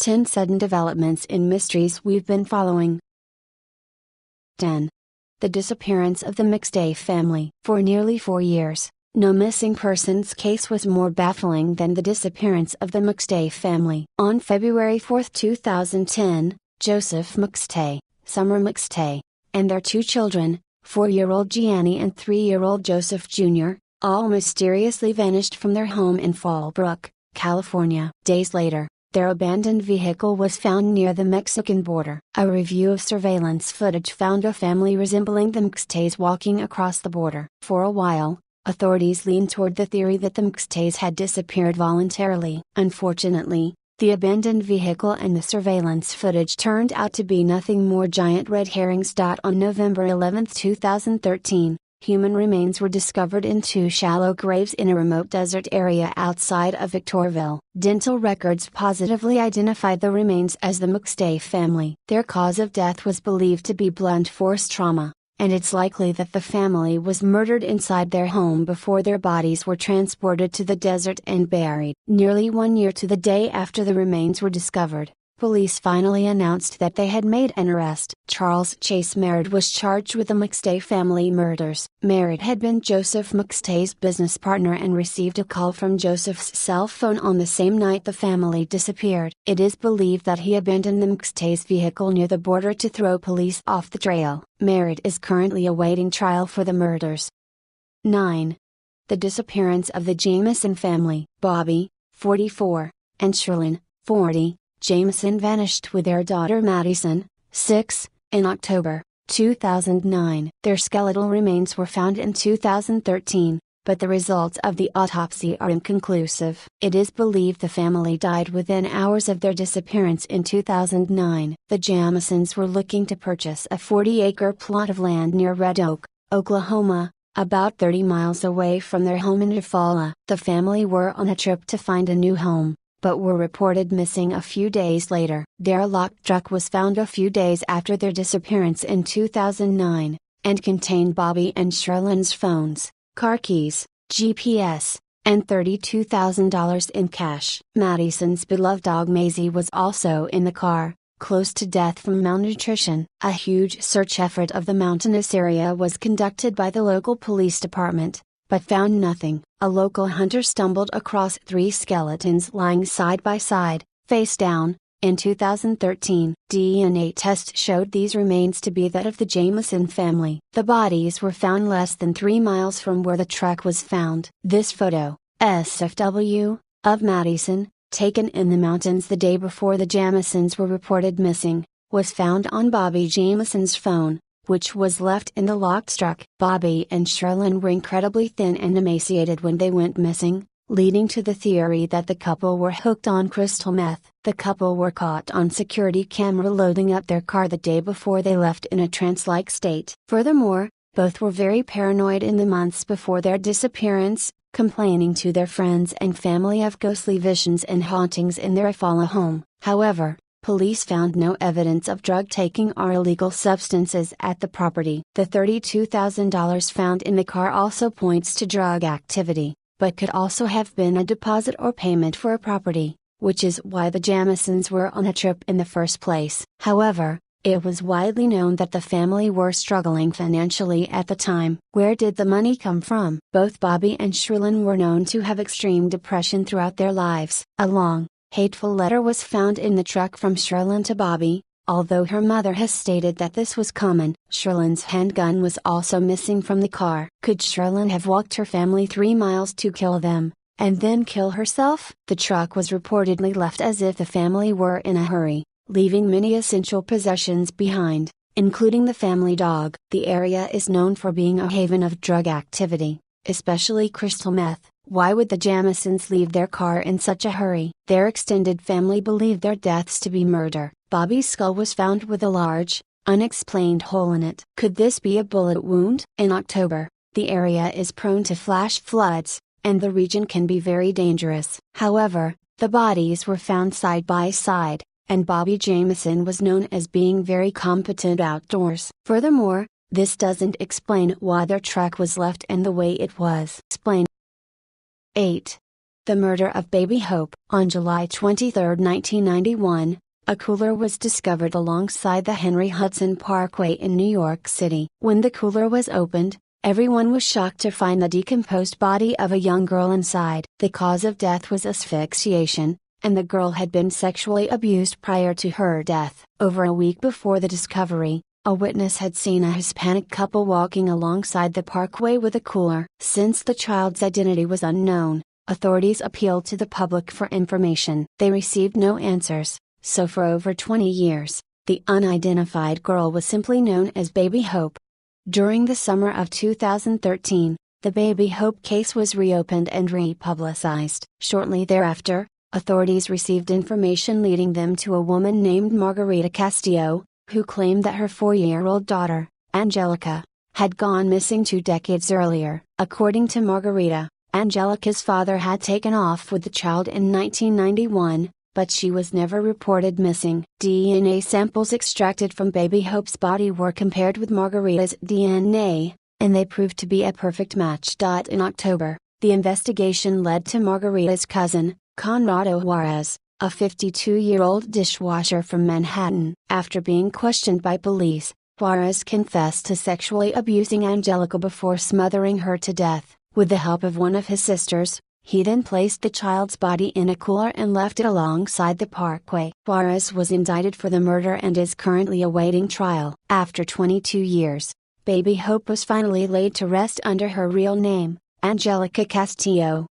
10 sudden developments in mysteries we've been following. 10. The disappearance of the McStay family. For nearly 4 years, no missing persons case was more baffling than the disappearance of the McStay family. On February 4, 2010, Joseph McStay, Summer McStay, and their 2 children, 4-year-old Gianni and 3-year-old Joseph Jr., all mysteriously vanished from their home in Fallbrook, California. Days later, their abandoned vehicle was found near the Mexican border. A review of surveillance footage found a family resembling the McStays walking across the border. For a while, authorities leaned toward the theory that the McStays had disappeared voluntarily. Unfortunately, the abandoned vehicle and the surveillance footage turned out to be nothing more giant red herrings. On November 11, 2013, human remains were discovered in 2 shallow graves in a remote desert area outside of Victorville. Dental records positively identified the remains as the McStay family. Their cause of death was believed to be blunt force trauma, and it's likely that the family was murdered inside their home before their bodies were transported to the desert and buried. Nearly 1 year to the day after the remains were discovered, police finally announced that they had made an arrest. Charles Chase Merritt was charged with the McStay family murders. Merritt had been Joseph McStay's business partner and received a call from Joseph's cell phone on the same night the family disappeared. It is believed that he abandoned the McStay's vehicle near the border to throw police off the trail. Merritt is currently awaiting trial for the murders. 9. The disappearance of the Jamison family. Bobby, 44, and Sherlyn, 40. Jamison vanished with their daughter Madison, 6, in October 2009. Their skeletal remains were found in 2013, but the results of the autopsy are inconclusive. It is believed the family died within hours of their disappearance in 2009. The Jamisons were looking to purchase a 40-acre plot of land near Red Oak, Oklahoma, about 30 miles away from their home in Eufaula. The family were on a trip to find a new home, but were reported missing a few days later. Their locked truck was found a few days after their disappearance in 2009, and contained Bobby and Sherlyn's phones, car keys, GPS, and $32,000 in cash. Madison's beloved dog Maisie was also in the car, close to death from malnutrition. A huge search effort of the mountainous area was conducted by the local police department, but found nothing. A local hunter stumbled across 3 skeletons lying side by side, face down, in 2013. DNA tests showed these remains to be that of the Jamison family. The bodies were found less than 3 miles from where the truck was found. This photo, SFW, of Madison, taken in the mountains the day before the Jamisons were reported missing, was found on Bobby Jamison's phone, which was left in the locked truck. Bobby and Sherlyn were incredibly thin and emaciated when they went missing, leading to the theory that the couple were hooked on crystal meth. The couple were caught on security camera loading up their car the day before they left in a trance-like state. Furthermore, both were very paranoid in the months before their disappearance, complaining to their friends and family of ghostly visions and hauntings in their Eufaula home. However, police found no evidence of drug taking or illegal substances at the property. The $32,000 found in the car also points to drug activity, but could also have been a deposit or payment for a property, which is why the Jamisons were on a trip in the first place. However, it was widely known that the family were struggling financially at the time. Where did the money come from? Both Bobby and Sherlyn were known to have extreme depression throughout their lives. A long, hateful letter was found in the truck from Sherlyn to Bobby, although her mother has stated that this was common. Sherlyn's handgun was also missing from the car. Could Sherlyn have walked her family 3 miles to kill them, and then kill herself? The truck was reportedly left as if the family were in a hurry, leaving many essential possessions behind, including the family dog. The area is known for being a haven of drug activity, especially crystal meth. Why would the Jamisons leave their car in such a hurry? Their extended family believed their deaths to be murder. Bobby's skull was found with a large, unexplained hole in it. Could this be a bullet wound? In October, the area is prone to flash floods, and the region can be very dangerous. However, the bodies were found side by side, and Bobby Jamison was known as being very competent outdoors. Furthermore, this doesn't explain why their truck was left in the way it was. Explain. 8. The murder of baby Hope. On July 23, 1991, a cooler was discovered alongside the Henry Hudson Parkway in New York City. When the cooler was opened, everyone was shocked to find the decomposed body of a young girl inside. The cause of death was asphyxiation, and the girl had been sexually abused prior to her death. Over a week before the discovery, a witness had seen a Hispanic couple walking alongside the parkway with a cooler. Since the child's identity was unknown, authorities appealed to the public for information. They received no answers, so for over 20 years, the unidentified girl was simply known as Baby Hope. During the summer of 2013, the Baby Hope case was reopened and republicized. Shortly thereafter, authorities received information leading them to a woman named Margarita Castillo, who claimed that her 4-year-old daughter, Angelica, had gone missing 2 decades earlier. According to Margarita, Angelica's father had taken off with the child in 1991, but she was never reported missing. DNA samples extracted from Baby Hope's body were compared with Margarita's DNA, and they proved to be a perfect match. In October, the investigation led to Margarita's cousin, Conrado Juarez, a 52-year-old dishwasher from Manhattan. After being questioned by police, Juarez confessed to sexually abusing Angelica before smothering her to death. With the help of one of his sisters, he then placed the child's body in a cooler and left it alongside the parkway. Juarez was indicted for the murder and is currently awaiting trial. After 22 years, Baby Hope was finally laid to rest under her real name, Angelica Castillo.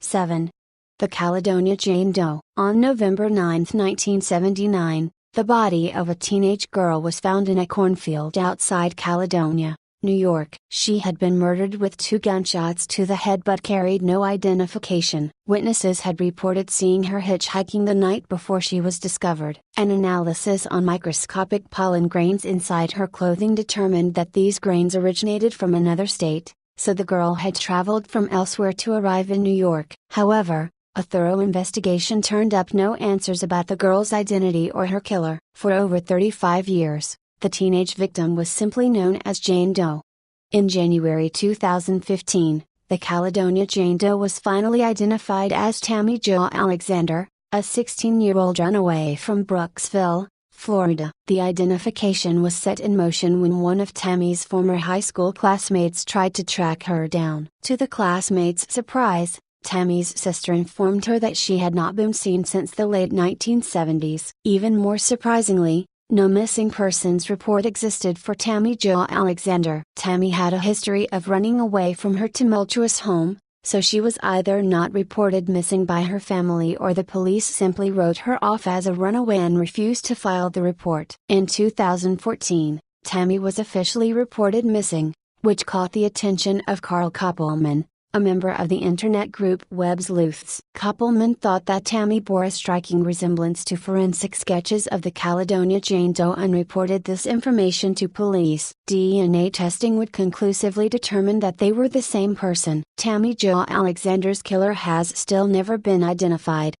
7. The Caledonia Jane Doe. On November 9, 1979, the body of a teenage girl was found in a cornfield outside Caledonia, New York. She had been murdered with 2 gunshots to the head but carried no identification. Witnesses had reported seeing her hitchhiking the night before she was discovered. An analysis on microscopic pollen grains inside her clothing determined that these grains originated from another state, so the girl had traveled from elsewhere to arrive in New York. However, a thorough investigation turned up no answers about the girl's identity or her killer. For over 35 years, the teenage victim was simply known as Jane Doe. In January 2015, the Caledonia Jane Doe was finally identified as Tammy Jo Alexander, a 16-year-old runaway from Brooksville, Florida. The identification was set in motion when one of Tammy's former high school classmates tried to track her down. To the classmates' surprise, Tammy's sister informed her that she had not been seen since the late 1970s. Even more surprisingly, no missing persons report existed for Tammy Jo Alexander. Tammy had a history of running away from her tumultuous home, so she was either not reported missing by her family or the police simply wrote her off as a runaway and refused to file the report. In 2014, Tammy was officially reported missing, which caught the attention of Carl Koppelman, a member of the internet group Websleuths. Koppelman thought that Tammy bore a striking resemblance to forensic sketches of the Caledonia Jane Doe and reported this information to police. DNA testing would conclusively determine that they were the same person. Tammy Jo Alexander's killer has still never been identified.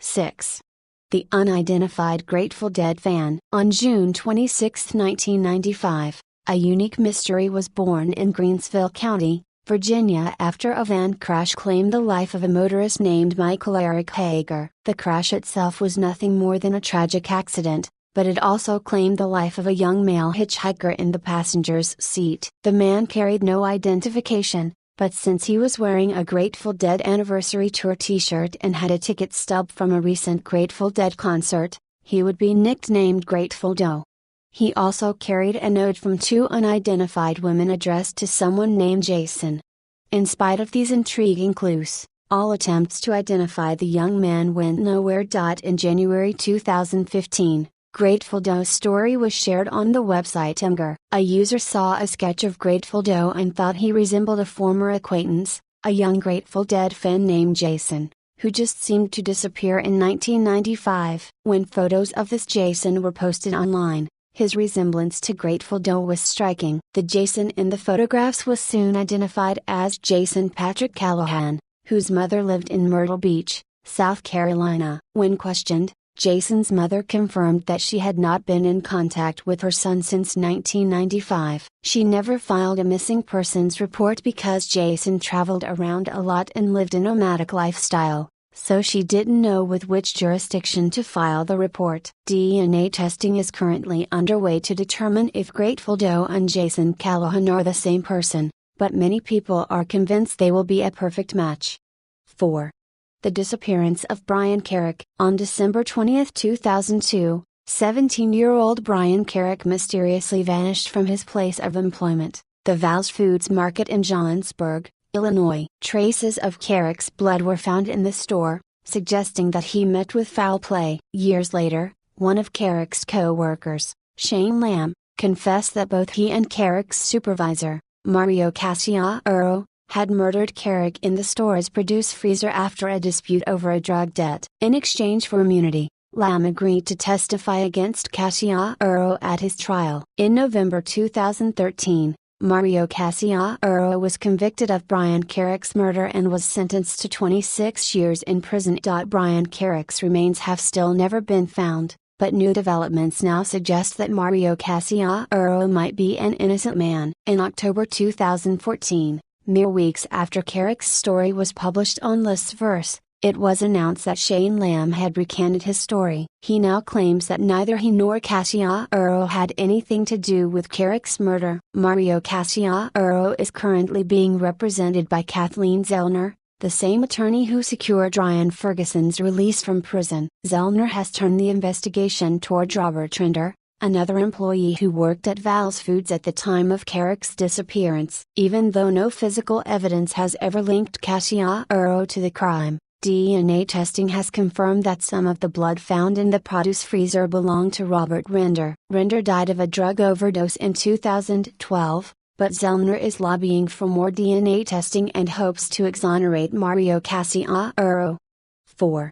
6. The unidentified Grateful Dead fan. On June 26, 1995, a unique mystery was born in Greensville County, Virginia after a van crash claimed the life of a motorist named Michael Eric Hager. The crash itself was nothing more than a tragic accident, but it also claimed the life of a young male hitchhiker in the passenger's seat. The man carried no identification, but since he was wearing a Grateful Dead Anniversary Tour t-shirt and had a ticket stub from a recent Grateful Dead concert, he would be nicknamed Grateful Doe. He also carried a note from 2 unidentified women addressed to someone named Jason. In spite of these intriguing clues, all attempts to identify the young man went nowhere. In January 2015, Grateful Doe's story was shared on the website Imgur. A user saw a sketch of Grateful Doe and thought he resembled a former acquaintance, a young Grateful Dead fan named Jason, who just seemed to disappear in 1995. When photos of this Jason were posted online, his resemblance to Grateful Doe was striking. The Jason in the photographs was soon identified as Jason Patrick Callahan, whose mother lived in Myrtle Beach, South Carolina. When questioned, Jason's mother confirmed that she had not been in contact with her son since 1995. She never filed a missing persons report because Jason traveled around a lot and lived a nomadic lifestyle, so she didn't know with which jurisdiction to file the report. DNA testing is currently underway to determine if Grateful Doe and Jason Callahan are the same person, but many people are convinced they will be a perfect match. 4. The disappearance of Brian Carrick. On December 20, 2002, 17-year-old Brian Carrick mysteriously vanished from his place of employment, the Val's Foods Market in Johnsburg, Illinois. Traces of Carrick's blood were found in the store, suggesting that he met with foul play. Years later, one of Carrick's co-workers, Shane Lamb, confessed that both he and Carrick's supervisor, Mario Cassiaro, had murdered Carrick in the store's produce freezer after a dispute over a drug debt. In exchange for immunity, Lamb agreed to testify against Cassiaro at his trial. In November 2013, Mario Cassiaro was convicted of Brian Carrick's murder and was sentenced to 26 years in prison. Brian Carrick's remains have still never been found, but new developments now suggest that Mario Cassiaro might be an innocent man. In October 2014, mere weeks after Carrick's story was published on Listverse, it was announced that Shane Lamb had recanted his story. He now claims that neither he nor Cassiaro had anything to do with Carrick's murder. Mario Cassiaro is currently being represented by Kathleen Zellner, the same attorney who secured Ryan Ferguson's release from prison. Zellner has turned the investigation toward Robert Trinder, another employee who worked at Val's Foods at the time of Carrick's disappearance. Even though no physical evidence has ever linked Cassiaro to the crime, DNA testing has confirmed that some of the blood found in the produce freezer belonged to Robert Rinder. Rinder died of a drug overdose in 2012, but Zellner is lobbying for more DNA testing and hopes to exonerate Mario Cassiaro. 4.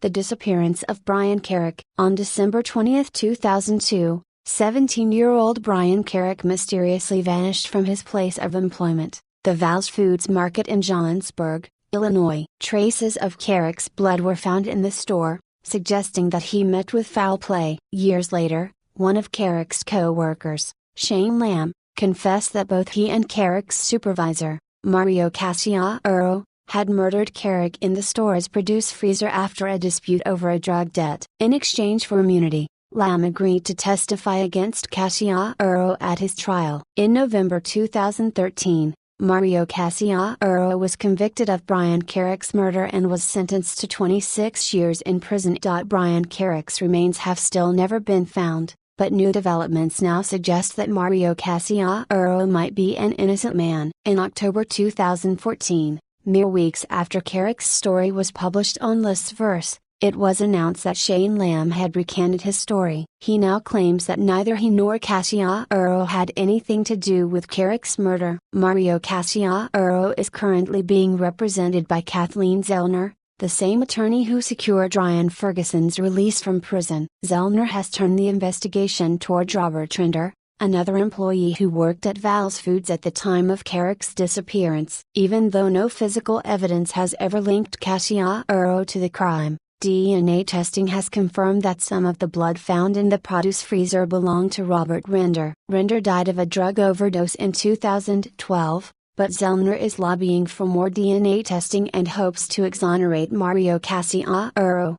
The disappearance of Brian Carrick. On December 20, 2002, 17-year-old Brian Carrick mysteriously vanished from his place of employment, the Val's Foods Market in Johnsburg, Illinois. Traces of Carrick's blood were found in the store, suggesting that he met with foul play. Years later, one of Carrick's co-workers, Shane Lamb, confessed that both he and Carrick's supervisor, Mario Cassiaro, had murdered Carrick in the store's produce freezer after a dispute over a drug debt. In exchange for immunity, Lamb agreed to testify against Cassiaro at his trial. In November 2013, Mario Cassiaro was convicted of Brian Carrick's murder and was sentenced to 26 years in prison. Brian Carrick's remains have still never been found, but new developments now suggest that Mario Cassiaro might be an innocent man. In October 2014, mere weeks after Carrick's story was published on Listverse, it was announced that Shane Lamb had recanted his story. He now claims that neither he nor Cassiaro had anything to do with Carrick's murder. Mario Cassiaro is currently being represented by Kathleen Zellner, the same attorney who secured Ryan Ferguson's release from prison. Zellner has turned the investigation toward Robert Trinder, another employee who worked at Val's Foods at the time of Carrick's disappearance. Even though no physical evidence has ever linked Cassiaro to the crime, DNA testing has confirmed that some of the blood found in the produce freezer belonged to Robert Rinder. Rinder died of a drug overdose in 2012, but Zellner is lobbying for more DNA testing and hopes to exonerate Mario Cassiaro.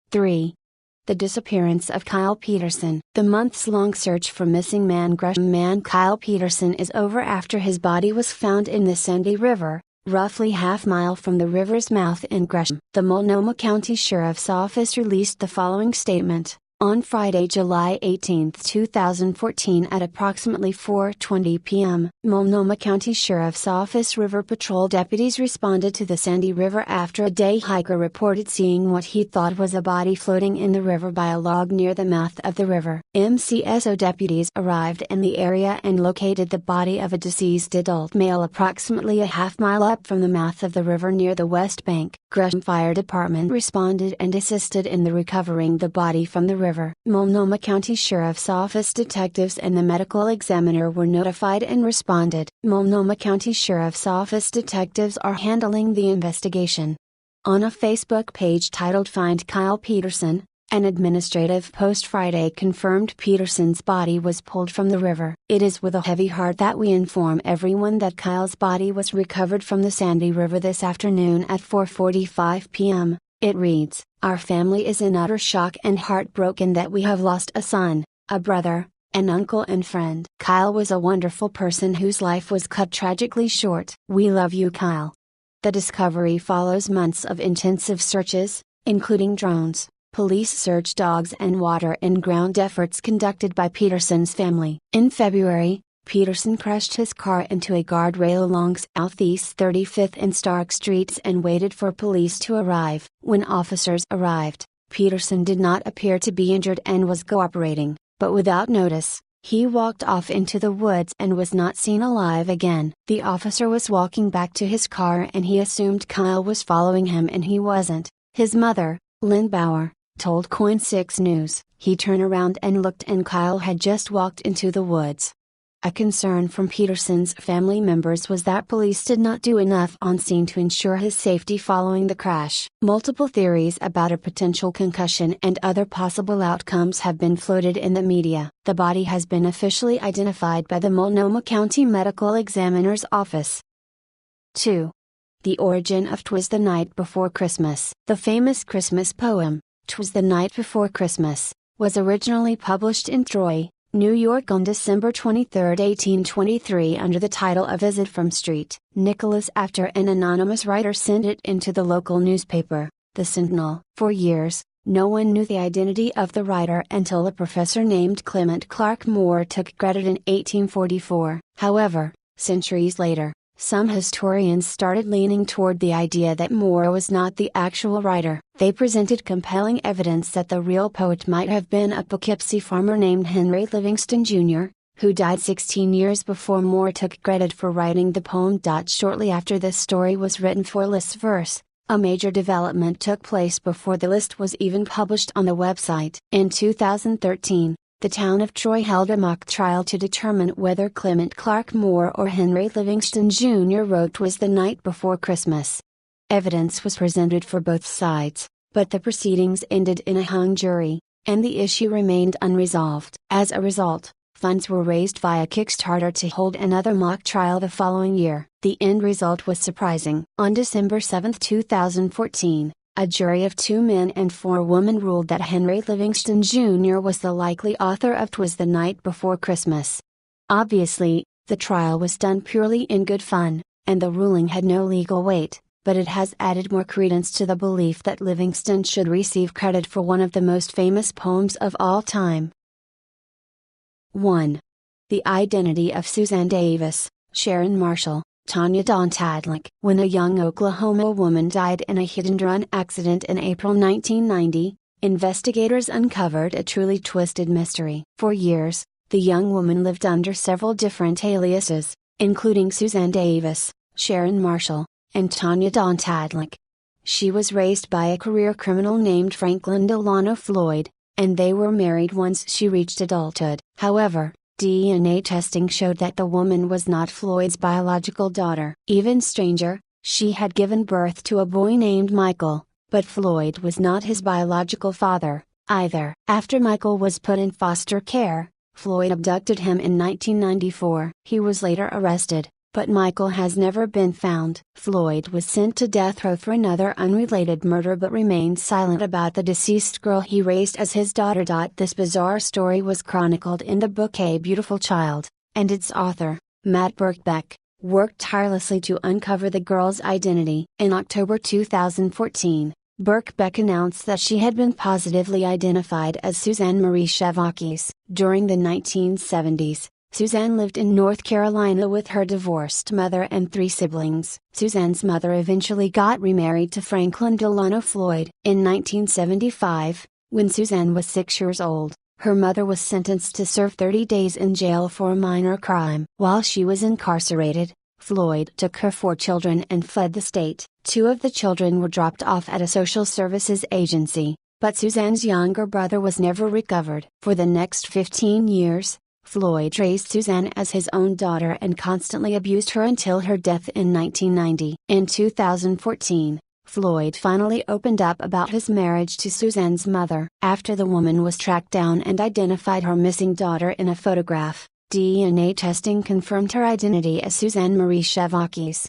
3. The disappearance of Kyle Peterson. The months-long search for missing Gresham man Kyle Peterson is over after his body was found in the Sandy River, roughly half-mile from the river's mouth in Gresham. The Multnomah County Sheriff's Office released the following statement. On Friday, July 18, 2014 at approximately 4:20 p.m., Multnomah County Sheriff's Office River Patrol deputies responded to the Sandy River after a day hiker reported seeing what he thought was a body floating in the river by a log near the mouth of the river. MCSO deputies arrived in the area and located the body of a deceased adult male approximately a half-mile up from the mouth of the river near the west bank. Gresham Fire Department responded and assisted in the recovering the body from the river. Multnomah County Sheriff's Office detectives and the medical examiner were notified and responded. Multnomah County Sheriff's Office detectives are handling the investigation. On a Facebook page titled Find Kyle Peterson, An administrative post Friday confirmed Peterson's body was pulled from the river. It is with a heavy heart that we inform everyone that Kyle's body was recovered from the Sandy River this afternoon at 4:45 p.m., it reads. Our family is in utter shock and heartbroken that we have lost a son, a brother, an uncle and friend. Kyle was a wonderful person whose life was cut tragically short. We love you, Kyle. The discovery follows months of intensive searches, including drones, police search dogs and water and ground efforts conducted by Peterson's family. In February, Peterson crashed his car into a guardrail along Southeast 35th and Stark Streets and waited for police to arrive. When officers arrived, Peterson did not appear to be injured and was cooperating, but without notice, he walked off into the woods and was not seen alive again. The officer was walking back to his car and he assumed Kyle was following him and he wasn't. His mother, Lynn Bauer, told Coin 6 News. He turned around and looked and Kyle had just walked into the woods. A concern from Peterson's family members was that police did not do enough on scene to ensure his safety following the crash. Multiple theories about a potential concussion and other possible outcomes have been floated in the media. The body has been officially identified by the Multnomah County Medical Examiner's Office. 2. The origin of "'Twas the Night Before Christmas." The famous Christmas poem, "'Twas the Night Before Christmas," was originally published in Troy, New York on December 23, 1823 under the title A Visit from St. Nicholas after an anonymous writer sent it into the local newspaper, the Sentinel. For years, no one knew the identity of the writer until a professor named Clement Clark Moore took credit in 1844. However, centuries later, some historians started leaning toward the idea that Moore was not the actual writer. They presented compelling evidence that the real poet might have been a Poughkeepsie farmer named Henry Livingston Jr., who died 16 years before Moore took credit for writing the poem. Shortly after this story was written for Listverse, a major development took place before the list was even published on the website. In 2013, the town of Troy held a mock trial to determine whether Clement Clark Moore or Henry Livingston Jr. wrote "'Twas the Night Before Christmas." Evidence was presented for both sides, but the proceedings ended in a hung jury, and the issue remained unresolved. As a result, funds were raised via Kickstarter to hold another mock trial the following year. The end result was surprising. On December 7, 2014, a jury of 2 men and 4 women ruled that Henry Livingston Jr. was the likely author of "'Twas the Night Before Christmas." Obviously, the trial was done purely in good fun, and the ruling had no legal weight, but it has added more credence to the belief that Livingston should receive credit for one of the most famous poems of all time. 1. The identity of Suzanne Davis, Sharon Marshall, Tanya Dawn Tadlick. When a young Oklahoma woman died in a hit-and-run accident in April 1990, investigators uncovered a truly twisted mystery. For years, the young woman lived under several different aliases, including Suzanne Davis, Sharon Marshall, and Tanya Dawn Tadlick. She was raised by a career criminal named Franklin Delano Floyd, and they were married once she reached adulthood. However, DNA testing showed that the woman was not Floyd's biological daughter. Even stranger, she had given birth to a boy named Michael, but Floyd was not his biological father, either. After Michael was put in foster care, Floyd abducted him in 1994. He was later arrested, but Michael has never been found. Floyd was sent to death row for another unrelated murder but remained silent about the deceased girl he raised as his daughter. This bizarre story was chronicled in the book A Beautiful Child, and its author, Matt Birkbeck, worked tirelessly to uncover the girl's identity. In October 2014, Birkbeck announced that she had been positively identified as Suzanne Marie Chevakis. During the 1970s, Suzanne lived in North Carolina with her divorced mother and 3 siblings. Suzanne's mother eventually got remarried to Franklin Delano Floyd. In 1975, when Suzanne was 6 years old, her mother was sentenced to serve 30 days in jail for a minor crime. While she was incarcerated, Floyd took her 4 children and fled the state. 2 of the children were dropped off at a social services agency, but Suzanne's younger brother was never recovered. For the next 15 years, Floyd raised Suzanne as his own daughter and constantly abused her until her death in 1990. In 2014, Floyd finally opened up about his marriage to Suzanne's mother. After the woman was tracked down and identified her missing daughter in a photograph, DNA testing confirmed her identity as Suzanne Marie Chevakis.